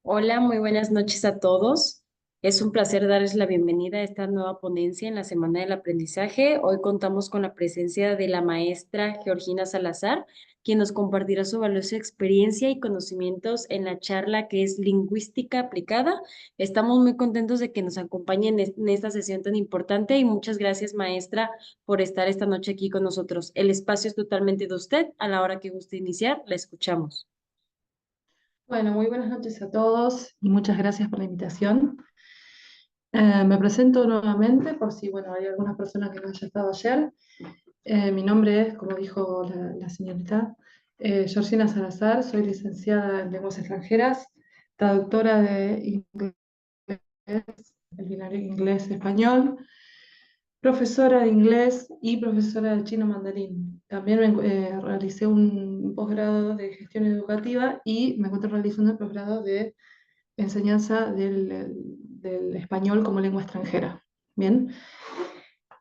Hola, muy buenas noches a todos. Es un placer darles la bienvenida a esta nueva ponencia en la Semana del Aprendizaje. Hoy contamos con la presencia de la maestra Georgina Salazar, quien nos compartirá su valiosa experiencia y conocimientos en la charla que es Lingüística Aplicada. Estamos muy contentos de que nos acompañen en esta sesión tan importante y muchas gracias, maestra, por estar esta noche aquí con nosotros. El espacio es totalmente de usted. A la hora que guste iniciar, la escuchamos. Bueno, muy buenas noches a todos y muchas gracias por la invitación. Me presento nuevamente por si, bueno, hay algunas personas que no hayan estado ayer. Mi nombre es, como dijo la señorita, Georgina Salazar. Soy licenciada en lenguas extranjeras, traductora de inglés, el binario inglés-español, profesora de inglés y profesora de chino mandarín. También realicé un posgrado de gestión educativa y me encuentro realizando el posgrado de enseñanza del español como lengua extranjera. Bien.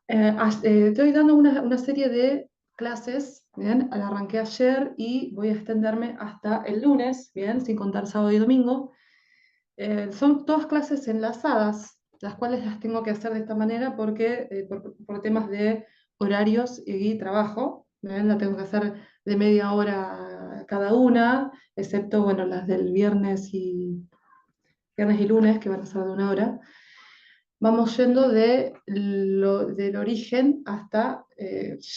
Estoy dando una serie de clases, bien, la arranqué ayer y voy a extenderme hasta el lunes, bien, sin contar sábado y domingo. Son todas clases enlazadas, las cuales las tengo que hacer de esta manera porque por temas de horarios y trabajo, bien, la tengo que hacer de media hora cada una, excepto, bueno, las del viernes y lunes, que van a ser de una hora. Vamos yendo del origen hasta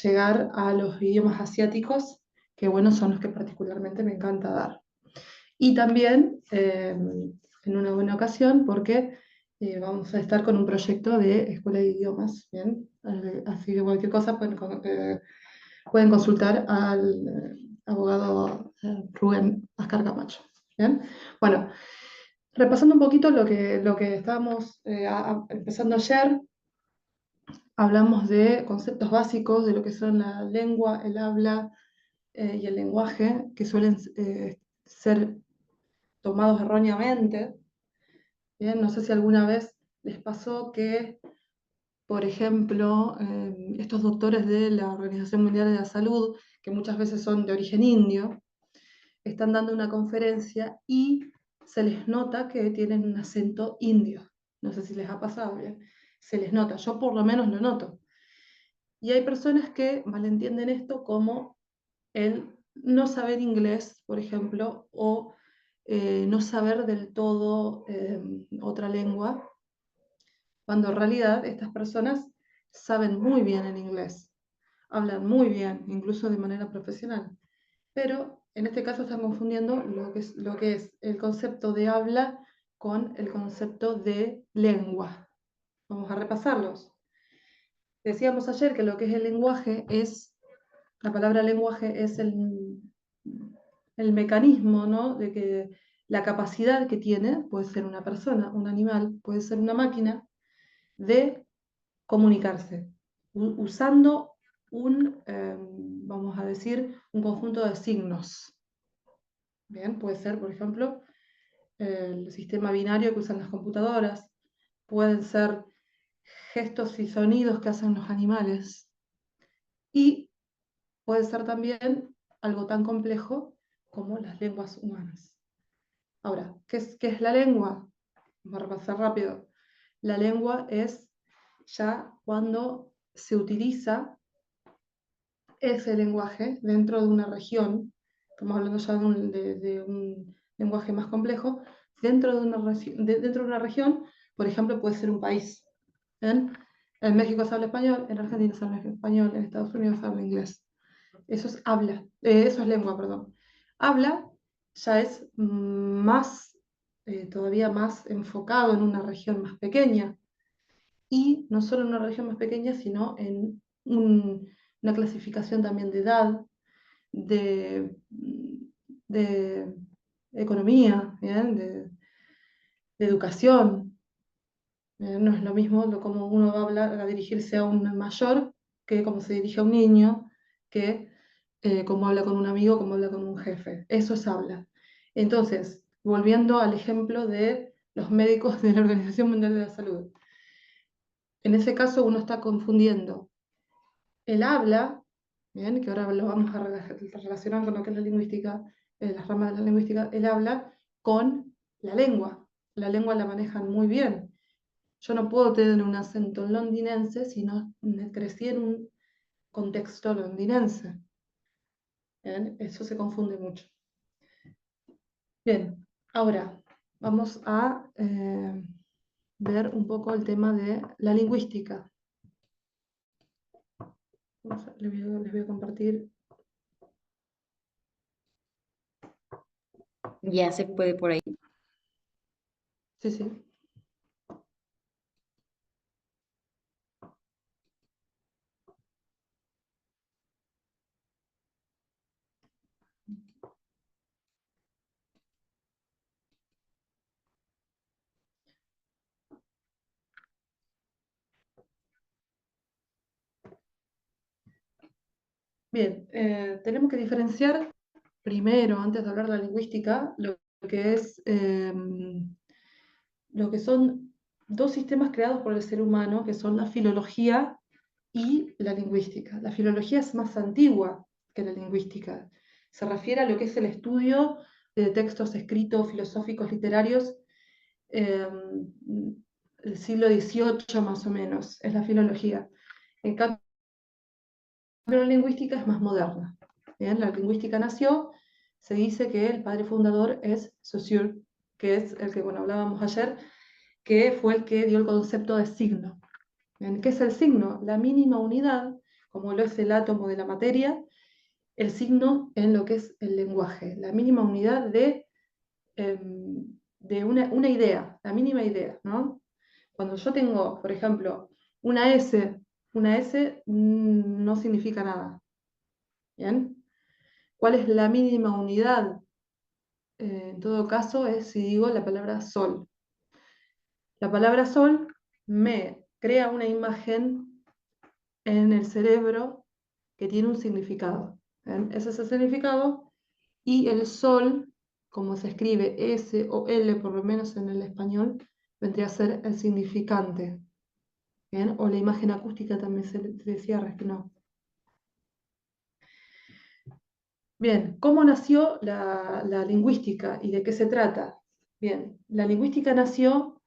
llegar a los idiomas asiáticos, que bueno, son los que particularmente me encanta dar. Y también, en una buena ocasión, porque vamos a estar con un proyecto de escuela de idiomas, ¿bien? Así que cualquier cosa pueden consultar al abogado Rubén Ascar Camacho, ¿bien? Bueno, repasando un poquito lo que estábamos empezando ayer, hablamos de conceptos básicos de lo que son la lengua, el habla y el lenguaje, que suelen ser tomados erróneamente. Bien, no sé si alguna vez les pasó que, por ejemplo, estos doctores de la Organización Mundial de la Salud, que muchas veces son de origen indio, están dando una conferencia y se les nota que tienen un acento indio. No sé si les ha pasado bien. Se les nota, yo por lo menos lo noto. Y hay personas que malentienden esto como el no saber inglés, por ejemplo, o no saber del todo otra lengua, cuando en realidad estas personas saben muy bien el inglés, hablan muy bien, incluso de manera profesional. Pero en este caso están confundiendo lo que es el concepto de habla con el concepto de lengua. Vamos a repasarlos. Decíamos ayer que lo que es el lenguaje es, la palabra lenguaje es el mecanismo, ¿no? De que la capacidad que tiene, puede ser una persona, un animal, puede ser una máquina, de comunicarse, usando vamos a decir, un conjunto de signos. Bien, puede ser, por ejemplo, el sistema binario que usan las computadoras, pueden ser gestos y sonidos que hacen los animales, y puede ser también algo tan complejo como las lenguas humanas. Ahora, ¿qué es la lengua? Vamos a repasar rápido. La lengua es ya cuando se utiliza ese lenguaje dentro de una región, estamos hablando ya de un lenguaje más complejo, dentro de una región, por ejemplo, puede ser un país. ¿Bien? En México se habla español, en Argentina se habla español, en Estados Unidos se habla inglés. Eso es lengua, perdón. Habla ya es más, todavía más enfocado en una región más pequeña, y no solo en una región más pequeña, sino en una clasificación también de edad, de economía, ¿bien? De educación. No es lo mismo como uno va a hablar, a dirigirse a un mayor que como se dirige a un niño, que como habla con un amigo, como habla con un jefe. Eso es habla. Entonces, volviendo al ejemplo de los médicos de la Organización Mundial de la Salud. En ese caso uno está confundiendo el habla, bien, que ahora lo vamos a relacionar con lo que es la lingüística, las ramas de la lingüística, el habla con la lengua. La lengua la manejan muy bien. Yo no puedo tener un acento londinense si no crecí en un contexto londinense. ¿Bien? Eso se confunde mucho. Bien, ahora vamos a ver un poco el tema de la lingüística. Les voy a compartir. Ya se puede por ahí. Sí, sí. Bien, tenemos que diferenciar primero, antes de hablar de la lingüística, que es lo que son dos sistemas creados por el ser humano, que son la filología y la lingüística. La filología es más antigua que la lingüística. Se refiere a lo que es el estudio de textos escritos, filosóficos, literarios, eh, el siglo XVIII más o menos, es la filología. En cambio, la lingüística es más moderna. Bien, la lingüística nació, se dice que el padre fundador es Saussure, que es el que, bueno, hablábamos ayer, que fue el que dio el concepto de signo. Bien, ¿qué es el signo? La mínima unidad, como lo es el átomo de la materia, el signo en lo que es el lenguaje, la mínima unidad de una idea, la mínima idea, ¿no? Cuando yo tengo, por ejemplo, una S no significa nada. ¿Bien? ¿Cuál es la mínima unidad? En todo caso, es si digo la palabra sol. La palabra sol me crea una imagen en el cerebro que tiene un significado. ¿Bien? Ese es el significado. Y el sol, como se escribe S o L, por lo menos en el español, vendría a ser el significante. ¿Bien? O la imagen acústica también se decía, no. Bien, ¿cómo nació la lingüística y de qué se trata? Bien, la lingüística nació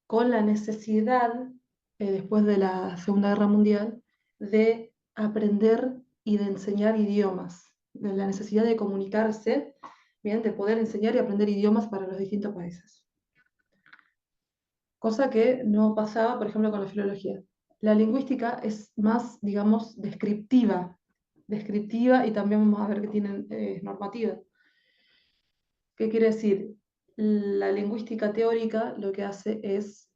con la necesidad, después de la Segunda Guerra Mundial, de aprender y de enseñar idiomas, de la necesidad de comunicarse, bien, de poder enseñar y aprender idiomas para los distintos países. Cosa que no pasaba, por ejemplo, con la filología. La lingüística es más, digamos, descriptiva y también vamos a ver que tienen normativa. ¿Qué quiere decir? La lingüística teórica lo que hace es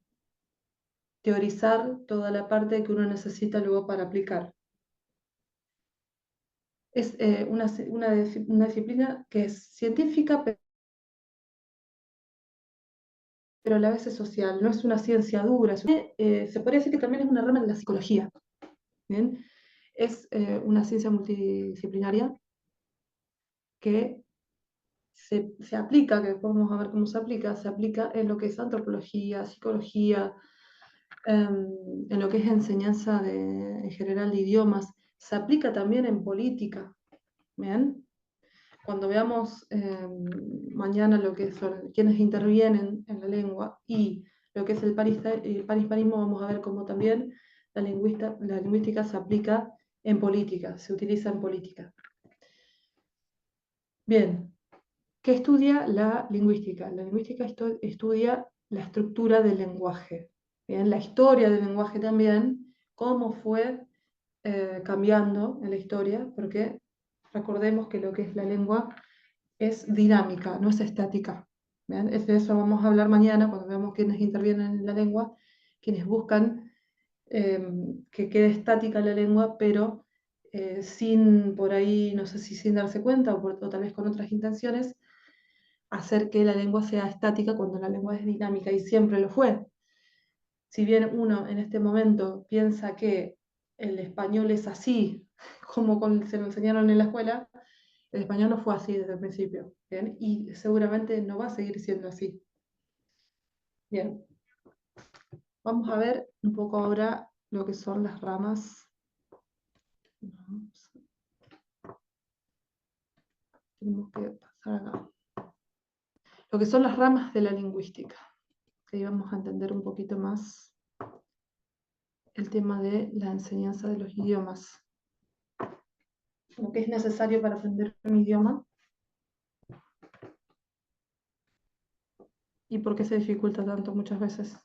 teorizar toda la parte que uno necesita luego para aplicar. Es una disciplina que es científica, pero a la vez es social, no es una ciencia dura. Se podría decir que también es una rama de la psicología. ¿Bien? Es una ciencia multidisciplinaria que se aplica, que podemos ver cómo se aplica en lo que es antropología, psicología, en lo que es enseñanza en general de idiomas, se aplica también en política. ¿Bien? Cuando veamos mañana lo que son quienes intervienen en la lengua y lo que es el panhispanismo, vamos a ver cómo también la lingüística se aplica en política, se utiliza en política. Bien, ¿qué estudia la lingüística? La lingüística estudia la estructura del lenguaje, ¿bien? La historia del lenguaje también, cómo fue cambiando en la historia, porque recordemos que lo que es la lengua es dinámica, no es estática. ¿Bien? De eso vamos a hablar mañana cuando veamos quiénes intervienen en la lengua, quienes buscan que quede estática la lengua, pero sin por ahí, no sé si sin darse cuenta o tal vez con otras intenciones, hacer que la lengua sea estática cuando la lengua es dinámica y siempre lo fue. Si bien uno en este momento piensa que el español es así, como se lo enseñaron en la escuela, el español no fue así desde el principio, ¿bien? Y seguramente no va a seguir siendo así. Bien, vamos a ver un poco ahora lo que son las ramas. Tenemos que pasar acá. lo que son las ramas de la lingüística. Ahí vamos a entender un poquito más el tema de la enseñanza de los idiomas. Lo que es necesario para aprender un idioma y por qué se dificulta tanto muchas veces.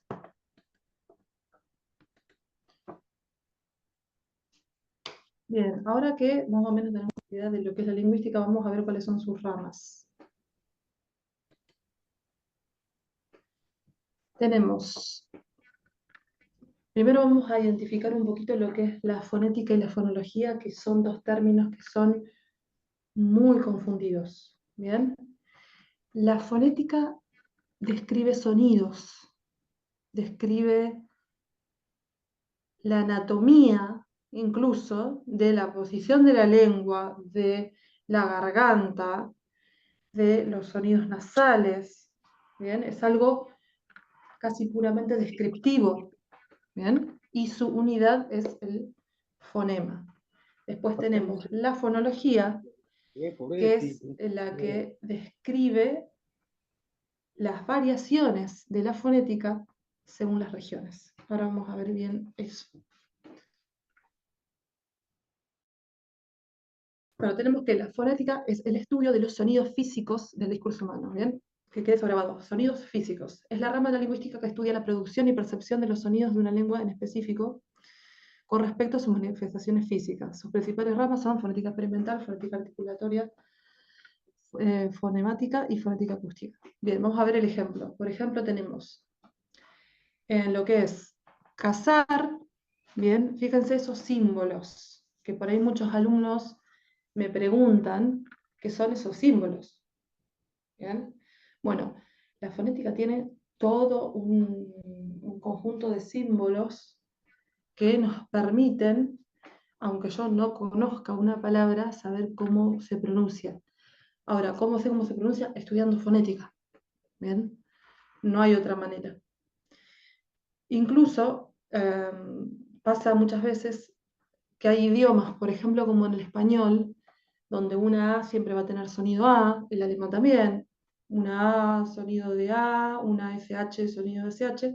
Bien, ahora que más o menos tenemos idea de lo que es la lingüística, vamos a ver cuáles son sus ramas. Tenemos, primero vamos a identificar un poquito lo que es la fonética y la fonología, que son dos términos que son muy confundidos. Bien, la fonética describe sonidos, describe la anatomía incluso de la posición de la lengua, de la garganta, de los sonidos nasales. Bien, es algo casi puramente descriptivo. Bien, y su unidad es el fonema. Después tenemos la fonología, que es la que describe las variaciones de la fonética según las regiones. Ahora vamos a ver bien eso. Bueno, tenemos que la fonética es el estudio de los sonidos físicos del discurso humano, ¿bien? Que quede sobregrabado. Sonidos físicos. Es la rama de la lingüística que estudia la producción y percepción de los sonidos de una lengua en específico con respecto a sus manifestaciones físicas. Sus principales ramas son fonética experimental, fonética articulatoria, fonemática y fonética acústica. Bien, vamos a ver el ejemplo. Por ejemplo, tenemos en lo que es cazar, bien, fíjense esos símbolos, que por ahí muchos alumnos me preguntan qué son esos símbolos. ¿Bien? Bueno, la fonética tiene todo un conjunto de símbolos que nos permiten, aunque yo no conozca una palabra, saber cómo se pronuncia. Ahora, ¿cómo sé cómo se pronuncia? Estudiando fonética. ¿Bien? No hay otra manera. Incluso pasa muchas veces que hay idiomas, por ejemplo, como en el español, donde una A siempre va a tener sonido A, el alemán también, una A sonido de A, una SH sonido de SH,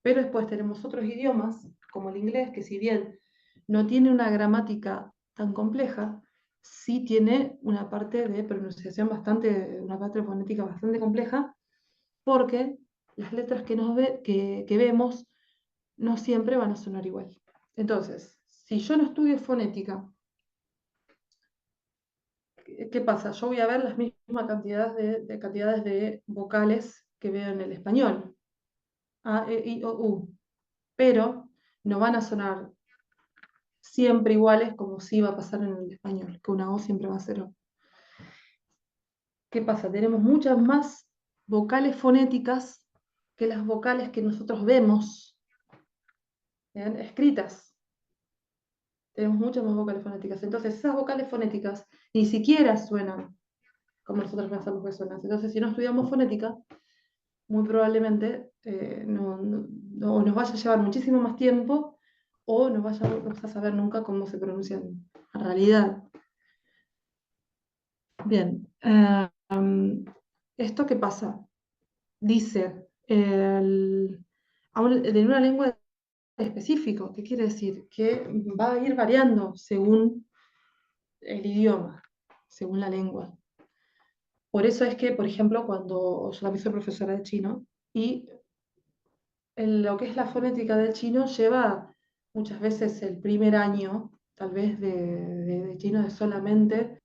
pero después tenemos otros idiomas, como el inglés, que si bien no tiene una gramática tan compleja, sí tiene una parte de pronunciación bastante, una parte fonética bastante compleja, porque las letras que vemos no siempre van a sonar igual. Entonces, si yo no estudio fonética, ¿qué pasa? Yo voy a ver las mismas cantidades de vocales que veo en el español. A, E, I, O, U. Pero no van a sonar siempre iguales como sí va a pasar en el español, que una O siempre va a ser O. ¿Qué pasa? Tenemos muchas más vocales fonéticas que las vocales que nosotros vemos, ¿bien?, escritas. Tenemos muchas más vocales fonéticas. Entonces, esas vocales fonéticas ni siquiera suenan como nosotros pensamos que suenan. Entonces, si no estudiamos fonética, muy probablemente no nos vaya a llevar muchísimo más tiempo o no vamos a saber nunca cómo se pronuncian en realidad. Bien, ¿esto qué pasa? Dice, de una lengua específico, ¿qué quiere decir? Que va a ir variando según el idioma, según la lengua. Por eso es que, por ejemplo, cuando yo también soy profesora de chino, y lo que es la fonética del chino lleva muchas veces el primer año, tal vez de chino, de solamente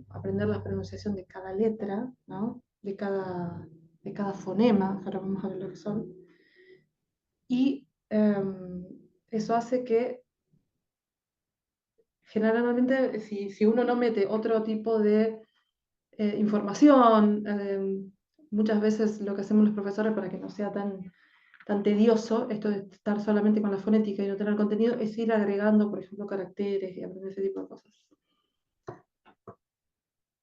aprender la pronunciación de cada letra, ¿no? De cada fonema, ahora vamos a ver lo que son. Y eso hace que generalmente si uno no mete otro tipo de información, muchas veces lo que hacemos los profesores para que no sea tan tedioso, esto de estar solamente con la fonética y no tener contenido, es ir agregando, por ejemplo, caracteres y aprender ese tipo de cosas.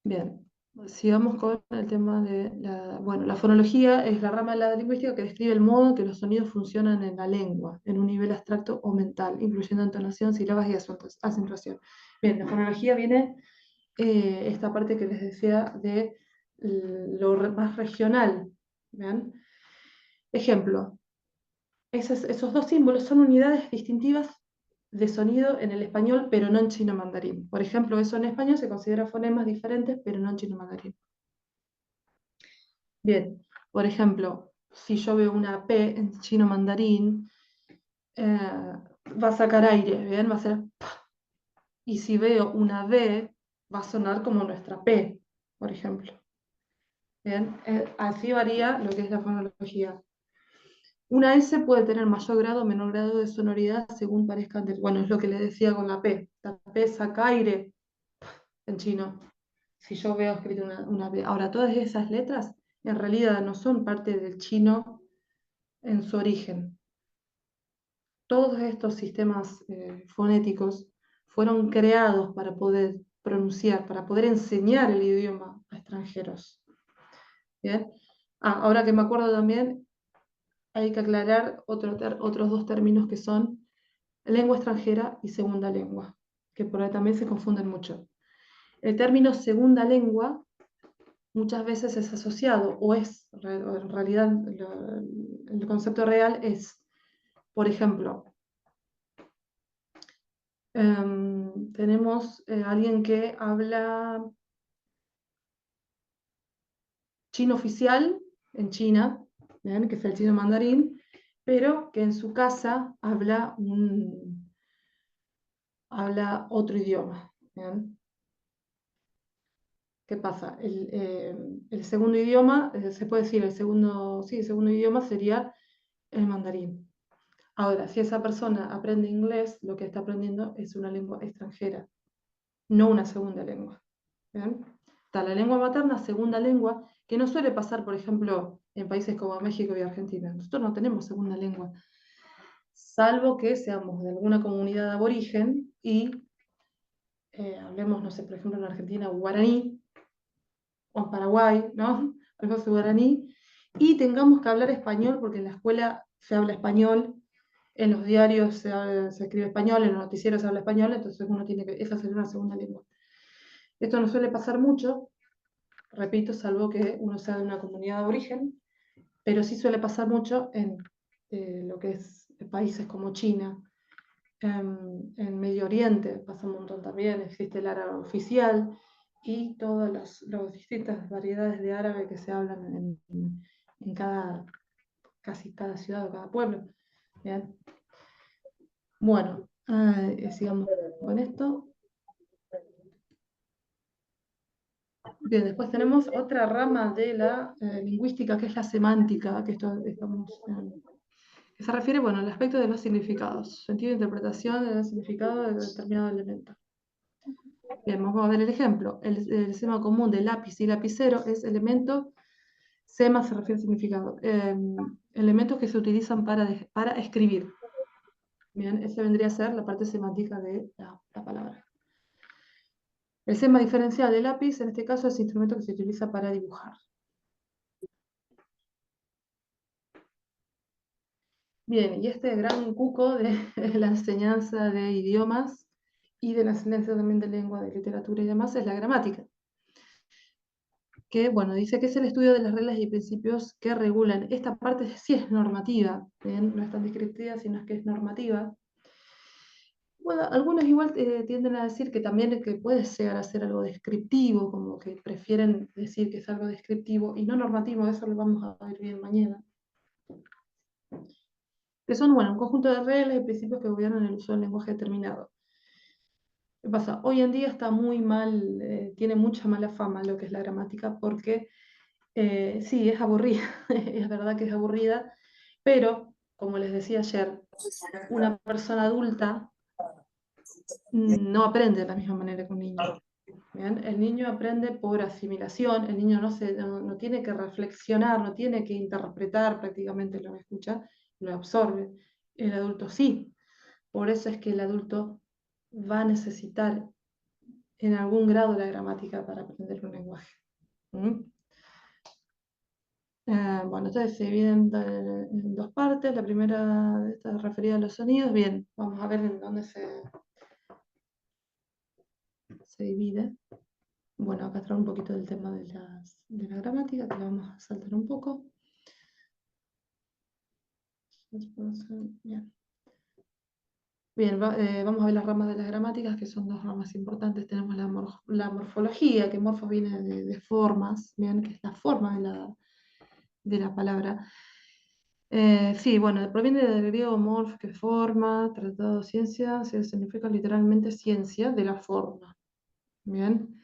Bien, sigamos con el tema de la fonología es la rama de la lingüística que describe el modo en que los sonidos funcionan en la lengua, en un nivel abstracto o mental, incluyendo entonación, sílabas y acentuación. Bien, la fonología viene esta parte que les decía de más regional. ¿Bien? Ejemplo, esos dos símbolos son unidades distintivas de sonido en el español, pero no en chino mandarín. Por ejemplo, eso en español se considera fonemas diferentes, pero no en chino mandarín. Bien, por ejemplo, si yo veo una P en chino mandarín, va a sacar aire, ¿bien? Va a ser P. Y si veo una B, va a sonar como nuestra P, por ejemplo. Bien, así varía lo que es la fonología. Una S puede tener mayor grado o menor grado de sonoridad según parezca antes. Bueno, es lo que le decía con la P. La P saca aire en chino. Si yo veo escrito una P. Ahora, todas esas letras en realidad no son parte del chino en su origen. Todos estos sistemas fonéticos fueron creados para poder pronunciar, para poder enseñar el idioma a extranjeros. ¿Bien? Ahora que me acuerdo también, hay que aclarar otros dos términos que son lengua extranjera y segunda lengua, que por ahí también se confunden mucho. El término segunda lengua muchas veces es asociado, o en realidad el concepto real es, por ejemplo, tenemos alguien que habla chino oficial en China, ¿bien? Que es el chino mandarín, pero que en su casa habla otro idioma. ¿Bien? ¿Qué pasa? El segundo idioma, se puede decir, sí, el segundo idioma sería el mandarín. Ahora, si esa persona aprende inglés, lo que está aprendiendo es una lengua extranjera, no una segunda lengua. ¿Bien? Está la lengua materna, segunda lengua, que no suele pasar, por ejemplo, en países como México y Argentina. Nosotros no tenemos segunda lengua, salvo que seamos de alguna comunidad aborigen y hablemos, no sé, por ejemplo, en Argentina, guaraní, o en Paraguay, ¿no? Hablemos de guaraní, y tengamos que hablar español, porque en la escuela se habla español, en los diarios se escribe español, en los noticieros se habla español, entonces uno tiene que, esa sería una segunda lengua. Esto no suele pasar mucho, repito, salvo que uno sea de una comunidad de origen, pero sí suele pasar mucho en lo que es países como China, en Medio Oriente pasa un montón también, existe el árabe oficial y todas las distintas variedades de árabe que se hablan en casi cada ciudad o cada pueblo. ¿Bien? Bueno, sigamos con esto. Bien, después tenemos otra rama de la lingüística que es la semántica, que que se refiere, bueno, al aspecto de los significados, sentido de interpretación del significado de determinado elemento. Bien, vamos a ver el ejemplo. El sema común de lápiz y lapicero es elemento, sema se refiere al significado, elementos que se utilizan para escribir. Bien, esa vendría a ser la parte semántica de la palabra. El sema diferencial de lápiz, en este caso, es el instrumento que se utiliza para dibujar. Bien, y este gran cuco de la enseñanza de idiomas y de la enseñanza también de lengua, de literatura y demás es la gramática. Que, bueno, dice que es el estudio de las reglas y principios que regulan. Esta parte sí es normativa, ¿bien? No es tan descriptiva, sino que es normativa. Bueno, algunos igual tienden a decir que también que puede llegar a ser algo descriptivo, como que prefieren decir que es algo descriptivo y no normativo, eso lo vamos a ver bien mañana. Que son, bueno, un conjunto de reglas y principios que gobiernan el uso del lenguaje determinado. ¿Qué pasa? Hoy en día está muy mal, tiene mucha mala fama lo que es la gramática, porque sí, es aburrida, es verdad que es aburrida, pero, como les decía ayer, una persona adulta no aprende de la misma manera que un niño. ¿Bien? El niño aprende por asimilación, el niño no tiene que reflexionar, no tiene que interpretar prácticamente lo que escucha, lo absorbe. El adulto sí. Por eso es que el adulto va a necesitar en algún grado la gramática para aprender un lenguaje. ¿Mm? Bueno, entonces se divide en dos partes. La primera está referida a los sonidos. Bien, vamos a ver en dónde se divide. Bueno, acá trae un poquito del tema de la gramática, que lo vamos a saltar un poco. Bien. Bien, vamos a ver las ramas de las gramáticas, que son dos ramas importantes. Tenemos la morfología, que morfo viene de formas, bien, que es la forma de la palabra. Sí, bueno, proviene del griego morf, que es forma, tratado de ciencia, significa literalmente ciencia de la forma. Bien.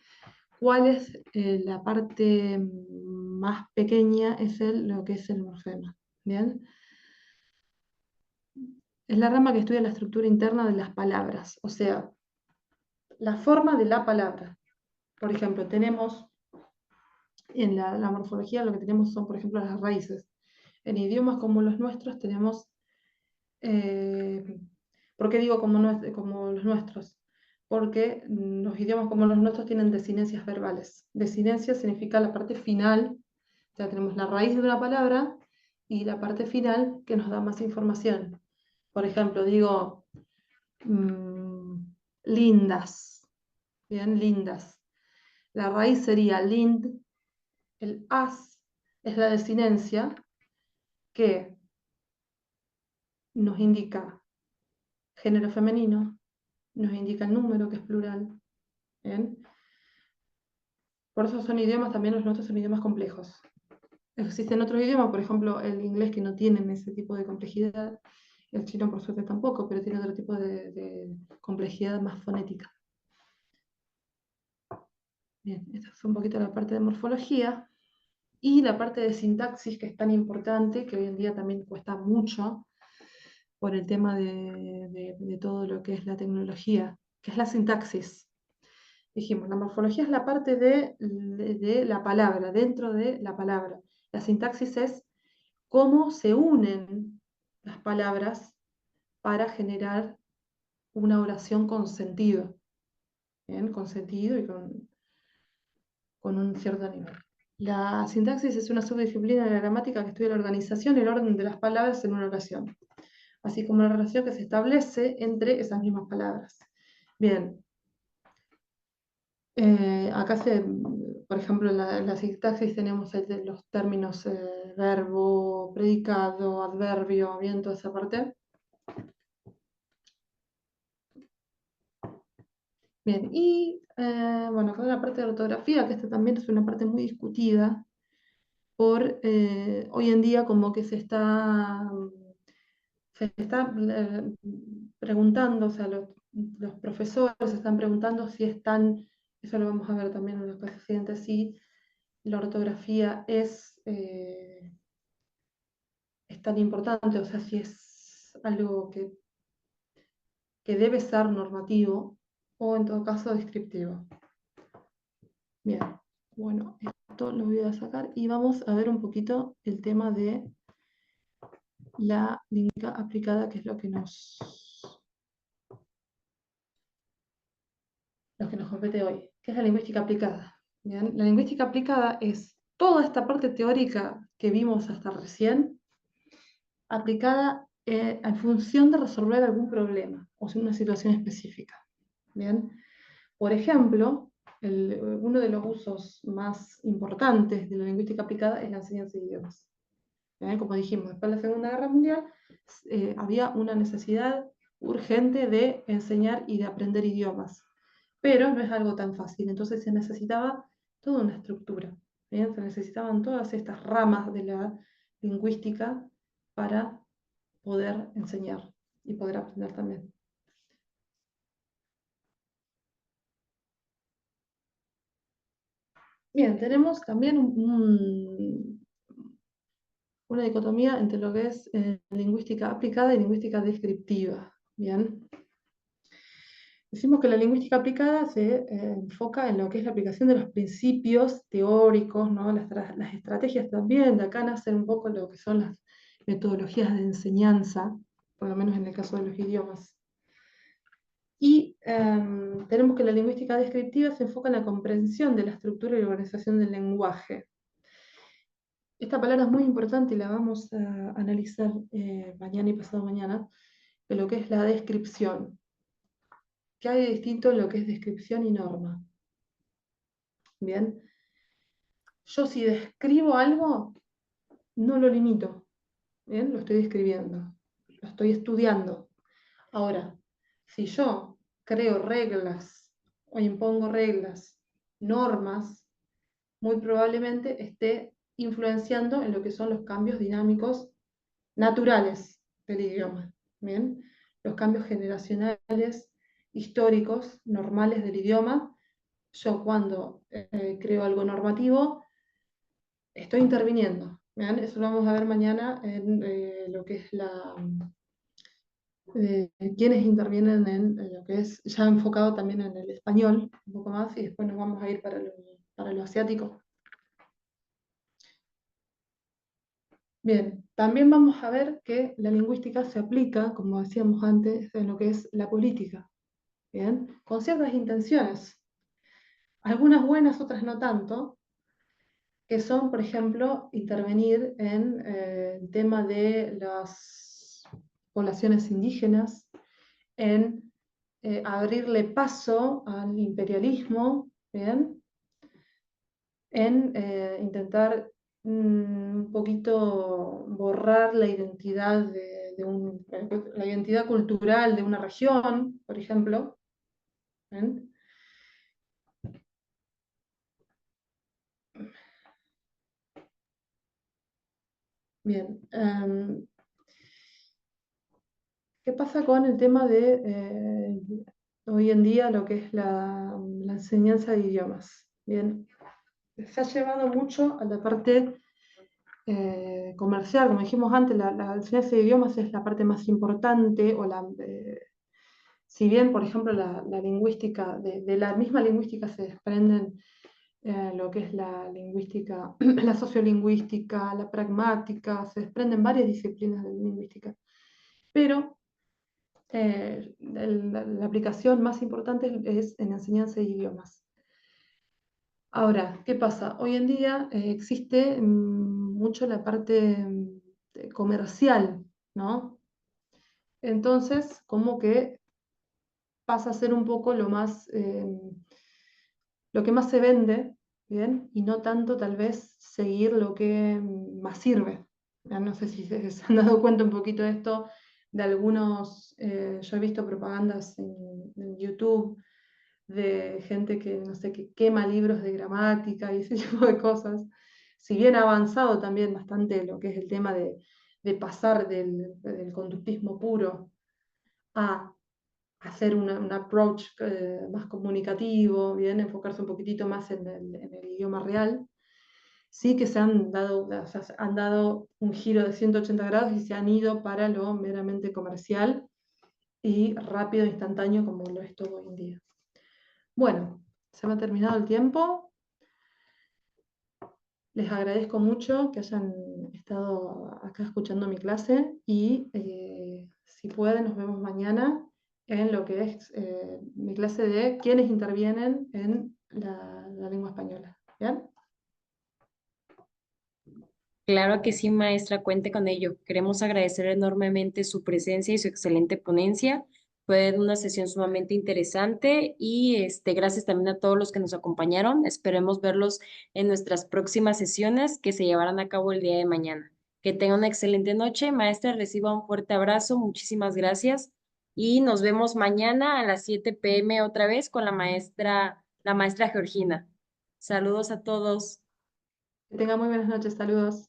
¿Cuál es la parte más pequeña? Es lo que es el morfema. Bien. Es la rama que estudia la estructura interna de las palabras, o sea, la forma de la palabra. Por ejemplo, tenemos en la morfología lo que tenemos son, por ejemplo, las raíces. En idiomas como los nuestros tenemos, eh, ¿por qué digo como los nuestros? Porque los idiomas como los nuestros tienen desinencias verbales. Desinencia significa la parte final, o sea, tenemos la raíz de una palabra y la parte final que nos da más información. Por ejemplo, digo lindas, bien, lindas. La raíz sería lind, el as es la desinencia que nos indica género femenino, nos indica el número que es plural. ¿Bien? Por eso son idiomas, también los nuestros son idiomas complejos. Existen otros idiomas, por ejemplo el inglés, que no tienen ese tipo de complejidad, el chino por suerte tampoco, pero tiene otro tipo de complejidad más fonética. Bien, esta es un poquito la parte de morfología. Y la parte de sintaxis, que es tan importante, que hoy en día también cuesta mucho por el tema de todo lo que es la tecnología, que es la sintaxis. Dijimos, la morfología es la parte de la palabra, dentro de la palabra. La sintaxis es cómo se unen las palabras para generar una oración con sentido. ¿Bien? Con sentido y con un cierto nivel. La sintaxis es una subdisciplina de la gramática que estudia la organización y el orden de las palabras en una oración, así como la relación que se establece entre esas mismas palabras. Bien, acá por ejemplo, en la sintaxis tenemos los términos verbo, predicado, adverbio, bien, toda esa parte. Bien, y bueno, acá la parte de ortografía, que esta también es una parte muy discutida, por hoy en día como que se está preguntando, o sea, los profesores se están preguntando si eso lo vamos a ver también en las clases siguientes, si la ortografía es tan importante, o sea, si es algo que debe ser normativo o en todo caso descriptivo. Bien, bueno, esto lo voy a sacar y vamos a ver un poquito el tema de la lingüística aplicada, que es lo que nos compete hoy, que es la lingüística aplicada. ¿Bien? La lingüística aplicada es toda esta parte teórica que vimos hasta recién, aplicada en función de resolver algún problema o una situación específica. ¿Bien? Por ejemplo, uno de los usos más importantes de la lingüística aplicada es la enseñanza de idiomas. Como dijimos, después de la Segunda Guerra Mundial había una necesidad urgente de enseñar y de aprender idiomas, pero no es algo tan fácil, entonces se necesitaba toda una estructura, ¿bien? Se necesitaban todas estas ramas de la lingüística para poder enseñar y poder aprender también. Bien, tenemos también una dicotomía entre lo que es lingüística aplicada y lingüística descriptiva. Bien. Decimos que la lingüística aplicada se enfoca en lo que es la aplicación de los principios teóricos, ¿no? Las estrategias también, de acá nacen un poco lo que son las metodologías de enseñanza, por lo menos en el caso de los idiomas. Y tenemos que la lingüística descriptiva se enfoca en la comprensión de la estructura y la organización del lenguaje. Esta palabra es muy importante y la vamos a analizar mañana y pasado mañana, de lo que es la descripción. ¿Qué hay de distinto en lo que es descripción y norma? Bien, yo si describo algo, no lo limito, bien, lo estoy describiendo, lo estoy estudiando. Ahora, si yo creo reglas o impongo reglas, normas, muy probablemente esté influenciando en lo que son los cambios dinámicos naturales del idioma. Bien, los cambios generacionales, históricos, normales del idioma. Yo cuando creo algo normativo, estoy interviniendo. ¿Bien? Eso lo vamos a ver mañana en lo que es quienes intervienen en lo que es ya enfocado también en el español, un poco más, y después nos vamos a ir para lo asiático. Bien, también vamos a ver que la lingüística se aplica, como decíamos antes, en lo que es la política, ¿bien? Con ciertas intenciones, algunas buenas, otras no tanto, que son, por ejemplo, intervenir en el tema de las poblaciones indígenas, en abrirle paso al imperialismo, ¿bien? En intentar un poquito borrar la identidad la identidad cultural de una región, por ejemplo. ¿Bien? Bien. ¿Qué pasa con el tema de hoy en día lo que es la enseñanza de idiomas? Bien, se ha llevado mucho a la parte comercial, como dijimos antes, la enseñanza de idiomas es la parte más importante, si bien, por ejemplo, la lingüística, de la misma lingüística se desprenden lo que es la lingüística, la sociolingüística, la pragmática, se desprenden varias disciplinas de lingüística, pero la aplicación más importante es en enseñanza de idiomas. Ahora, ¿qué pasa? Hoy en día existe mucho la parte comercial, ¿no? Entonces, como que pasa a ser un poco lo que más se vende, ¿bien? Y no tanto tal vez seguir lo que más sirve. Ya no sé si se han dado cuenta un poquito de esto, de algunos, yo he visto propagandas en YouTube de gente que, no sé, que quema libros de gramática y ese tipo de cosas. Si bien ha avanzado también bastante lo que es el tema de pasar del conductismo puro a hacer un approach más comunicativo, bien, enfocarse un poquitito más en el idioma real, sí que se han dado, o sea, han dado un giro de 180 grados y se han ido para lo meramente comercial y rápido, instantáneo, como lo es todo hoy en día. Bueno, se me ha terminado el tiempo. Les agradezco mucho que hayan estado acá escuchando mi clase y si pueden nos vemos mañana en lo que es mi clase de quienes intervienen en la lengua española. ¿Bien? Claro que sí, maestra, cuente con ello. Queremos agradecer enormemente su presencia y su excelente ponencia. Fue una sesión sumamente interesante y gracias también a todos los que nos acompañaron. Esperemos verlos en nuestras próximas sesiones que se llevarán a cabo el día de mañana. Que tenga una excelente noche. Maestra, reciba un fuerte abrazo. Muchísimas gracias. Y nos vemos mañana a las 7 p.m. otra vez con la maestra Georgina. Saludos a todos. Que tengan muy buenas noches. Saludos.